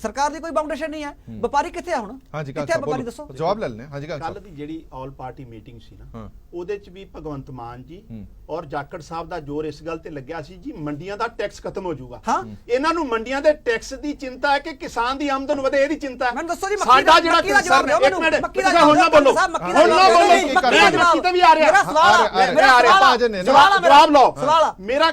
ਸਰਕਾਰ ਦੀ ਕੋਈ ਬਾਉਂਡੇਸ਼ਨ ਨਹੀਂ ਹੈ, ਵਪਾਰੀ ਕਿੱਥੇ ਆ ਹੁਣ? ਹਾਂਜੀ ਕਿੱਥੇ ਵਪਾਰੀ ਦੱਸੋ, ਜਵਾਬ ਲੈ ਲੈਣੇ। ਹਾਂਜੀ ਕੱਲ ਦੀ ਜਿਹੜੀ ਆਲ ਪਾਰਟੀ ਮੀਟਿੰਗ ਸੀ ਨਾ, ਉਹਦੇ ਚ ਵੀ ਭਗਵੰਤ ਮਾਨ ਜੀ ਔਰ ਜਾਖੜ ਸਾਹਿਬ ਦਾ ਜ਼ੋਰ ਇਸ ਗੱਲ ਤੇ ਲੱਗਿਆ ਸੀ ਜੀ ਮੰਡੀਆਂ ਦਾ ਟੈਕਸ ਖਤਮ ਹੋ ਜਾਊਗਾ। ਇਹਨਾਂ ਨੂੰ ਮੰਡੀਆਂ ਦੇ ਟੈਕਸ ਦੀ ਚਿੰਤਾ ਹੈ ਕਿ ਕਿਸਾਨ ਦੀ ਆਮਦਨ ਵਧੇ, ਇਹਦੀ ਚਿੰਤਾ ਹੈ। ਮੈਨੂੰ ਦੱਸੋ ਜੀ ਸਾਡਾ ਜਿਹੜਾ ਕਿਸਾਨ, ਇੱਕ ਮਿੰਟ ਹੁਣ ਨਾ ਬੋਲੋ, ਹੁਣ ਨਾ ਬੋਲੋ, ਮੱਕੀ ਤੇ ਵੀ ਆ ਰਿਹਾ, ਮੇਰਾ ਸਵਾਲ ਜਵਾਬ ਲਓ। ਮੇਰਾ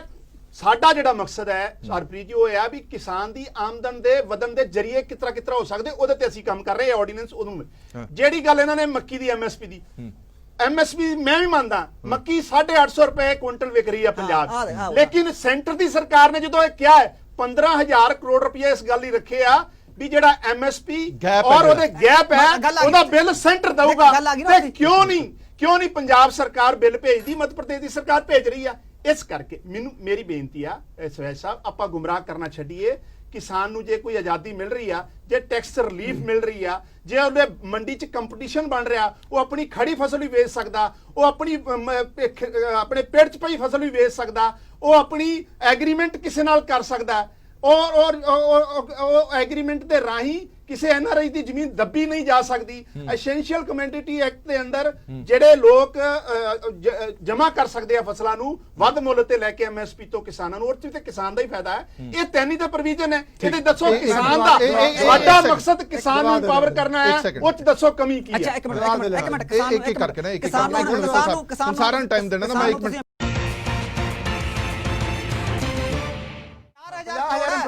ਸਾਡਾ ਜਿਹੜਾ ਮਕਸਦ ਹੈ ਹਰਪ੍ਰੀਤ ਜੀ, ਉਹ ਹੈ ਵੀ ਕਿਸਾਨ ਦੀ ਆਮਦਨ ਦੇ ਵਧਣ ਦੇ ਜਰੀਏ ਕਿਤਰਾ ਹੋ ਸਕਦੇ, ਉਹਦੇ ਤੇ ਅਸੀਂ ਕੰਮ ਕਰ ਰਹੇ ਹਾਂ। ਆਰਡੀਨੈਂਸ ਉਹਨੂੰ ਜਿਹੜੀ ਗੱਲ ਇਹਨਾਂ ਨੇ ਮੱਕੀ ਦੀ ਐਮਐਸਪੀ ਦੀ, ਐਮਐਸਪੀ ਮੈਂ ਵੀ ਮੰਨਦਾ, ਮੱਕੀ 850 ਰੁਪਏ ਕੁਇੰਟਲ ਵਿਕ ਰਹੀ ਹੈ ਪੰਜਾਬ, ਲੇਕਿਨ ਸੈਂਟਰ ਦੀ ਸਰਕਾਰ ਨੇ ਜਦੋਂ ਇਹ ਕਿਹਾ ਹੈ 15000 ਕਰੋੜ ਰੁਪਏ ਇਸ ਗੱਲ ਹੀ ਰੱਖੇ ਆ ਵੀ ਜਿਹੜਾ ਐਮਐਸਪੀ ਔਰ ਉਹਦੇ ਗੈਪ ਹੈ ਉਹਦਾ ਬਿੱਲ ਸੈਂਟਰ ਦਊਗਾ। ਤੇ ਕਿਉਂ ਨਹੀਂ ਪੰਜਾਬ ਸਰਕਾਰ ਬਿੱਲ ਭੇਜਦੀ, ਮੱਧ ਪ੍ਰਦੇਸ਼ ਦੀ ਸਰਕਾਰ ਭੇਜ ਰਹੀ ਆ। ਇਸ ਕਰਕੇ ਮੇਰੀ ਬੇਨਤੀ ਆ ਸਵੈਜ ਸਾਹਿਬ, ਆਪਾਂ ਗੁੰਮਰਾਹ ਕਰਨਾ ਛੱਡੀਏ। ਕਿਸਾਨ ਨੂੰ ਜੇ ਕੋਈ ਆਜ਼ਾਦੀ ਮਿਲ ਰਹੀ ਆ, ਜੇ ਟੈਕਸ ਰਿਲੀਫ ਮਿਲ ਰਹੀ ਆ, ਜੇ ਉਹਦੇ ਮੰਡੀ 'ਚ ਕੰਪੀਟੀਸ਼ਨ ਬਣ ਰਿਹਾ, ਉਹ ਆਪਣੀ ਖੜੀ ਫਸਲ ਵੀ ਵੇਚ ਸਕਦਾ, ਉਹ ਆਪਣੀ ਆਪਣੇ ਪੇੜ 'ਚ ਪਈ ਫਸਲ ਵੀ ਵੇਚ ਸਕਦਾ, ਉਹ ਆਪਣੀ ਐਗਰੀਮੈਂਟ ਕਿਸੇ ਨਾਲ ਕਰ ਸਕਦਾ, ਔਰ ਐਗਰੀਮੈਂਟ ਦੇ ਰਾਹੀਂ ਕਿਸੇ ਐਨਆਰਆਈ ਦੀ ਜ਼ਮੀਨ ਦੱਬੀ ਨਹੀਂ ਜਾ ਸਕਦੀ। ਐਸੈਂਸ਼ੀਅਲ ਕਮੋਡਿਟੀ ਐਕਟ ਦੇ ਅੰਦਰ ਜਿਹੜੇ ਲੋਕ ਜਮ੍ਹਾਂ ਕਰ ਸਕਦੇ ਆ ਫਸਲਾਂ ਨੂੰ ਵੱਧ ਮੁੱਲ ਤੇ ਲੈ ਕੇ ਐਮਐਸਪੀ ਤੋਂ ਕਿਸਾਨਾਂ ਨੂੰ, ਉਹਦੇ ਤੇ ਕਿਸਾਨ ਦਾ ਹੀ ਫਾਇਦਾ ਹੈ। ਇਹ ਤਿੰਨ ਹੀ ਤਾਂ ਪ੍ਰੋਵੀਜ਼ਨ ਹੈ। ਇਹਦੇ ਦੱਸੋ ਕਿਸਾਨ ਦਾ ਸਾਡਾ ਮਕਸਦ ਕਿਸਾਨ ਨੂੰ ਪਾਵਰ ਕਰਨਾ ਹੈ, ਉਹ ਚ ਦੱਸੋ ਕਮੀ ਕੀ ਹੈ? ਅੱਛਾ ਇੱਕ ਮਿੰਟ ਕਿਸਾਨ ਨੂੰ ਸਾਰਾ ਟਾਈਮ ਦੇਣਾ ਨਾ, ਮੈਂ 1 ਮਿੰਟ।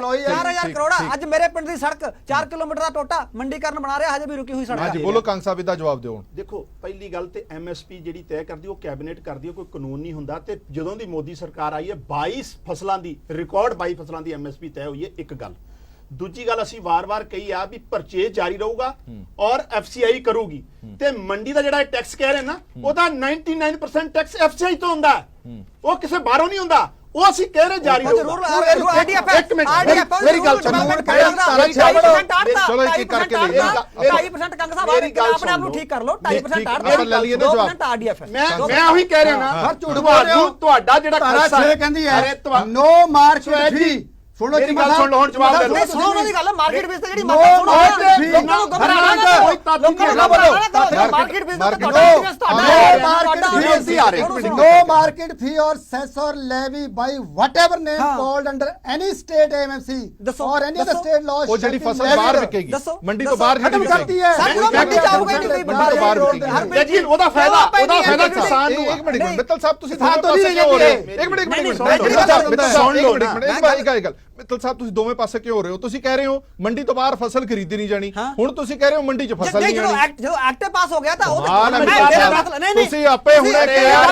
4000 ਕਰੋੜ ਅੱਜ ਮੇਰੇ ਪਿੰਡ ਦੀ ਸੜਕ 4 ਕਿਲੋਮੀਟਰ ਦਾ ਟੋਟਾ ਮੰਡੀਕਰਨ ਬਣਾ ਰਿਹਾ, ਹਜੇ ਵੀ ਰੁਕੀ ਹੋਈ ਸੜਕ ਹੈ। ਹਾਂਜੀ ਬੋਲੋ ਕੰਗ ਸਾਹਿਬ, ਇਹਦਾ ਜਵਾਬ ਦਿਓ। ਦੇਖੋ ਪਹਿਲੀ ਗੱਲ ਤੇ ਐਮਐਸਪੀ ਜਿਹੜੀ ਤੈਅ ਕਰਦੀ ਉਹ ਕੈਬਨਿਟ ਕਰਦੀ ਹੈ, ਕੋਈ ਕਾਨੂੰਨ ਨਹੀਂ ਹੁੰਦਾ। ਤੇ ਜਦੋਂ ਦੀ ਮੋਦੀ ਸਰਕਾਰ ਆਈ ਹੈ 22 ਫਸਲਾਂ ਦੀ ਰਿਕਾਰਡ 22 ਫਸਲਾਂ ਦੀ ਐਮਐਸਪੀ ਤੈਅ ਹੋਈ ਹੈ। ਇੱਕ ਗੱਲ, ਦੂਜੀ ਗੱਲ ਅਸੀਂ ਵਾਰ-ਵਾਰ ਕਹੀ ਆ ਵੀ ਪਰਚੇਜ ਜਾਰੀ ਰਹੂਗਾ ਔਰ ਐਫਸੀਆਈ ਕਰੂਗੀ। ਤੇ ਮੰਡੀ ਦਾ ਜਿਹੜਾ ਟੈਕਸ ਕਹਿ ਰਹੇ ਨਾ, ਉਹਦਾ 99% ਟੈਕਸ ਐਫਸੀਆਈ ਤੋਂ ਹੁੰਦਾ, ਉਹ ਕਿਸੇ ਬਾਹਰੋਂ ਨਹੀਂ ਹੁੰਦਾ। ਉਹ ਅਸੀਂ ਕਹਿ ਰਹੇ ਜਾਰੀ ਰਹੂਗਾ। ਇੱਕ ਮਿੰਟ ਮੇਰੀ ਗੱਲ ਸੁਣੋ, ਚਲੋ ਇੱਕ ਕਰਕੇ ਲੈ ਲਈਏ 2.5% ਕੰਗ ਸਾਹਿਬ ਆਪਣੇ ਆਪ ਨੂੰ ਠੀਕ ਕਰ ਲਓ। 2.5% ਆਰਡੀਐਫ ਲੈ ਲਈਏ ਨਾ ਜਵਾਬ। ਆਰਡੀਐਫ ਮੈਂ ਉਹੀ ਕਹਿ ਰਿਹਾ ਨਾ, ਝੂਠ ਬੋਲ ਰਹੇ ਹੋ। ਤੁਹਾਡਾ ਜਿਹੜਾ ਖਰਚਾ ਕਹਿੰਦੀ ਹੈ ਨੋ ਮਾਰਕੀਟ ਫੀ, ਸੁਣੋ ਮੇਰੀ ਗੱਲ ਸੁਣ ਲਓ, ਹੁਣ ਜਵਾਬ ਦੇ ਦਿਓ। ਸੁਣੋ ਉਹਨਾਂ ਦੀ ਗੱਲ, ਮਾਰਕੀਟ ਬੇਸ ਤੇ ਜਿਹੜੀ ਮਾਰਕੀਟ ਸੁਣੋ, ਲੋਕਾਂ ਨੂੰ ਗੁੰਮਰਾਹ ਨਾ ਕਰੋ, ਲੋਕਾਂ ਨੂੰ ਬੋਲੋ ਮਾਰਕੀਟ ਬੇਸ ਤੇ no market fee or cess or levy by whatever name called under any state AMC or any other state law। ਉਹ ਜਿਹੜੀ ਫਸਲ ਬਾਹਰ ਵਿਕੇਗੀ, ਮੰਡੀ ਤੋਂ ਬਾਹਰ ਜਿਹੜੀ ਕਰਦੀ ਹੈ, ਮੰਡੀ ਚ ਆਊਗਾ ਹੀ ਨਹੀਂ, ਮੰਡੀ ਤੋਂ ਬਾਹਰ ਵਿਕੇਗੀ। ਲੇਕਿਨ ਉਹਦਾ ਫਾਇਦਾ ਕਿਸਾਨ ਨੂੰ। ਇੱਕ ਮਿੰਟ ਮਿੱਤਲ ਸਾਹਿਬ, ਤੁਸੀਂ ਸਾਥ ਤੋਂ ਨਹੀਂ ਹੋ ਰਹੇ। ਇੱਕ ਮਿੰਟ ਸੁਣ ਲਓ। ਮਿੱਤਲ ਸਾਹਿਬ ਤੁਸੀਂ ਦੋਵੇਂ ਪਾਸੇ ਕਿਉਂ ਹੋ ਰਹੇ ਹੋ? ਤੁਸੀਂ ਕਹਿ ਰਹੇ ਹੋ ਮੰਡੀ ਤੋਂ ਬਾਹਰ ਫਸਲ ਖਰੀਦੀ ਨਹੀਂ ਜਾਣੀ, ਹਾਂ। ਹੁਣ ਤੁਸੀਂ ਕਹਿ ਰਹੇ ਹੋ ਮੰਡੀ 'ਚ ਫਸਲ ਨਹੀਂ ਆਣੀ। ਜਦੋਂ ਐਕਟ ਪਾਸ ਹੋ ਗਿਆ ਤਾਂ ਉਹ ਤੁਸੀਂ ਆਪੇ ਹੁਣੇ ਕਿਹਾ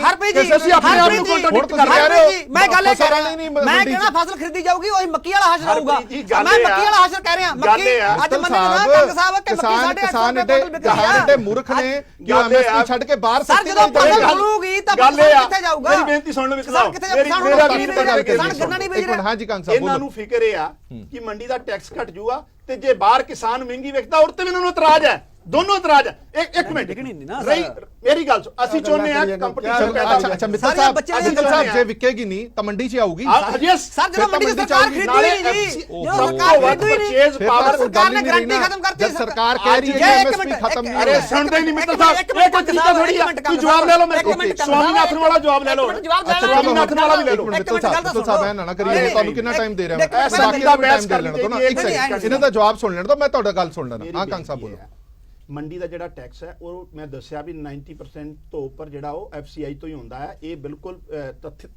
ਹਰਪ੍ਰੀਤ ਜੀ ਅਸੀਂ ਆਪਣੇ ਆਪ ਨੂੰ ਕੰਟਰੋਡਿਕਟ ਕਰ ਰਹੇ ਹੋ। ਮੈਂ ਗੱਲ ਇਹ ਕਰ ਰਿਹਾ, ਮੈਂ ਕਹਿਣਾ ਫਸਲ ਖਰੀਦੀ ਜਾਊਗੀ ਉਹ ਮੱਕੀ ਵਾਲਾ ਹਾਸ਼ਰ ਆਊਗਾ। ਮੈਂ ਮੱਕੀ ਵਾਲਾ ਹਾਸ਼ਰ ਕਹਿ ਰਿਹਾ, ਮੱਕੀ ਅੱਜ ਮੰਨੇ ਨਾ ਕੰਗ ਸਾਹਿਬ ਕਿ ਮੱਕੀ 850 ਰੁਪਏ ਕੁਇੰਟਲ ਵਿਕ ਰਿਹਾ। ਕਿਸਾਨ ਮੂਰਖ ਨੇ ਕਿ ਐਮਐਸਪੀ ਛੱਡ ਕੇ ਬਾਹਰ ਸਰ ਜਦੋਂ ਫਸਲ ਖੁੱਲੂਗੀ ਤਾਂ ਕਿਸਾਨ ਕਿੱਥੇ ਜਾਊਗਾ? ਮੇਰੀ ਬੇਨਤੀ ਸੁਣ ਲਓ ਕਿਸਾਨ ਕਿੱਥੇ ਜਾਊਗਾ? ਕਿਸਾਨ ਗੰਨਾ ਨਹੀਂ ਵੇਚ ਰਿਹਾ। ਹਾਂਜੀ ਕੰਗ ਸਾਹਿਬ ਇਹਨਾਂ ਨੂੰ ਫਿਕਰ ਇਹ ਆ ਕਿ ਮੰਡੀ ਦਾ ਟੈਕਸ ਘਟ ਜੂਗਾ ਤੇ ਜੇ ਬਾਹਰ ਕਿਸਾਨ ਮਹਿੰਗੀ ਵੇਚਦਾ ਉਹ ਤੇ ਵੀ ਇਹਨਾਂ ਨੂੰ ਇਤਰਾਜ਼ ਹੈ, ਦੋਨੋਂ ਇਤਰਾਜ਼ ਹੈ। ਇੱਕ ਮਿੰਟ ਮੇਰੀ ਗੱਲ ਸੁਣ, ਅਸੀਂ ਚਾਹੁੰਦੇ ਆ ਕੰਪੀਟੀਸ਼ਨ ਪੈਦਾ ਹੋਵੇ। ਅੱਛਾ ਮਿੱਤਲ ਸਾਹਿਬ ਜੇ ਵਿਕੇਗੀ ਨਹੀਂ ਤਾਂ ਮੰਡੀ 'ਚ ਆਊਗੀ। ਸਰ ਜਦੋਂ ਮੰਡੀ ਦੀ ਸਰਕਾਰ ਖਰੀਦੀ ਨਹੀਂ ਜੀ, ਜਦੋਂ ਸਰਕਾਰ ਖਰੀਦੀ ਨਹੀਂ ਸਰਕਾਰ ਨੇ ਗਾਰੰਟੀ ਖਤਮ ਕਰਤੀ। ਸਰਕਾਰ ਕਹਿ ਰਹੀ ਹੈ ਕਿ ਐਮਐਸਪੀ ਖਤਮ ਨਹੀਂ। ਅਰੇ ਸੁਣਦੇ ਹੀ ਨਹੀਂ ਮਿੱਤਲ ਸਾਹਿਬ, ਇਹ ਕੋਈ ਤਰੀਕਾ ਥੋੜੀ ਆ। ਤੁਸੀਂ ਜਵਾਬ ਲੈ ਲਓ ਮੇਰੇ ਕੋਲ, ਸਵਾਮੀਨਾਥਨ ਵਾਲਾ ਜਵਾਬ ਲੈ ਲਓ, ਸਵਾਮੀਨਾਥਨ ਵਾਲਾ ਵੀ ਲੈ ਲਓ। ਮਿੱਤਲ ਸਾਹਿਬ ਐ ਨਾ ਕਰੀਏ, ਤੁਹਾਨੂੰ ਕਿੰਨਾ ਟਾਈਮ ਦੇ ਰਿਹਾ ਮੈਂ? ਬਾਕੀ ਦਾ ਬਹਿਸ ਕਰ ਲੈਣ ਦਿਓ। ਇੱਕ ਸੈਕਿੰਡ ਇਹਨਾਂ ਦਾ ਜਵਾਬ ਸੁਣ ਲੈਣ ਦਿਓ, ਮੈਂ ਤੁਹਾਡਾ ਗੱਲ ਸੁਣ ਲੈਣਾ। ਹਾਂ ਕੰਗ ਸਾਹਿਬ ਬੋਲੋ। ਮੰਡੀ ਦਾ ਜਿਹੜਾ ਟੈਕਸ ਹੈ ਉਹ ਮੈਂ ਦੱਸਿਆ ਵੀ 90% ਤੋਂ ਉੱਪਰ ਜਿਹੜਾ ਉਹ ਐਫਸੀਆਈ ਤੋਂ ਹੀ ਹੁੰਦਾ ਹੈ। ਇਹ ਬਿਲਕੁਲ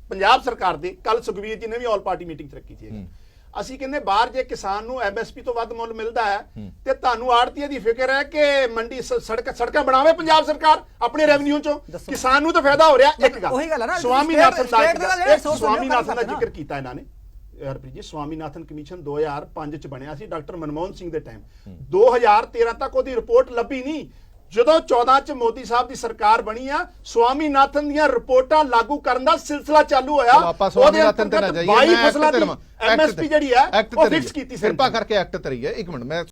ਪੰਜਾਬ ਸਰਕਾਰ ਦੀ ਕੱਲ ਸੁਖਵੀਰ ਜੀ ਨੇ ਵੀ ਆਲ ਪਾਰਟੀ ਮੀਟਿੰਗ ਰੱਖੀ ਸੀ। ਅਸੀਂ ਕਹਿੰਦੇ ਬਾਹਰ ਜੇ ਕਿਸਾਨ ਨੂੰ ਐਮਐਸਪੀ ਤੋਂ ਵੱਧ ਮੁੱਲ ਮਿਲਦਾ ਹੈ ਤੇ ਤੁਹਾਨੂੰ ਆੜਤੀਏ ਦੀ ਫਿਕਰ ਹੈ ਕਿ ਮੰਡੀ ਸੜਕਾਂ ਬਣਾਵੇ ਪੰਜਾਬ ਸਰਕਾਰ ਆਪਣੇ ਰੈਵਨਿਊ ਚੋਂ, ਕਿਸਾਨ ਨੂੰ ਤਾਂ ਫਾਇਦਾ ਹੋ ਰਿਹਾ। ਇੱਕ ਗੱਲ ਸਵਾਮੀਨਾਥਨ ਦਾ ਜ਼ਿਕਰ ਕੀਤਾ ਇਹਨਾਂ ਨੇ ਹਰਪ੍ਰੀਤ ਜੀ। ਸਵਾਮੀਨਾਥਨ ਕਮਿਸ਼ਨ 2005 ਚ ਬਣਿਆ ਸੀ ਡਾਕਟਰ ਮਨਮੋਹਨ ਸਿੰਘ ਦੇ ਟਾਈਮ। 2013 ਤੱਕ ਉਹਦੀ ਰਿਪੋਰਟ ਲੱਭੀ ਨਹੀਂ। ਜਦੋਂ 14 ਚ ਮੋਦੀ ਸਾਹਿਬ ਦੀ ਸਰਕਾਰ ਬਣੀ ਆ, ਸਵਾਮੀਨਾਥਨ ਦੀਆਂ ਰਿਪੋਰਟਾਂ ਲਾਗੂ ਕਰਨ ਦਾ ਸਿਲਸਿਲਾ ਚਾਲੂ ਹੋਇਆ। ਉਹਦੇ ਅੰਤਰਗਤ 22 ਫਸਲਾਂ ਦੀ ਐਮਐਸਪੀ ਜਿਹੜੀ ਹੈ ਉਹ ਫਿਕਸ ਕੀਤੀ ਸੀ। ਕਿਰਪਾ ਕਰਕੇ ਐਕਟ ਤਰੀਏ। ਇੱਕ ਮਿੰਟ ਮੈਂ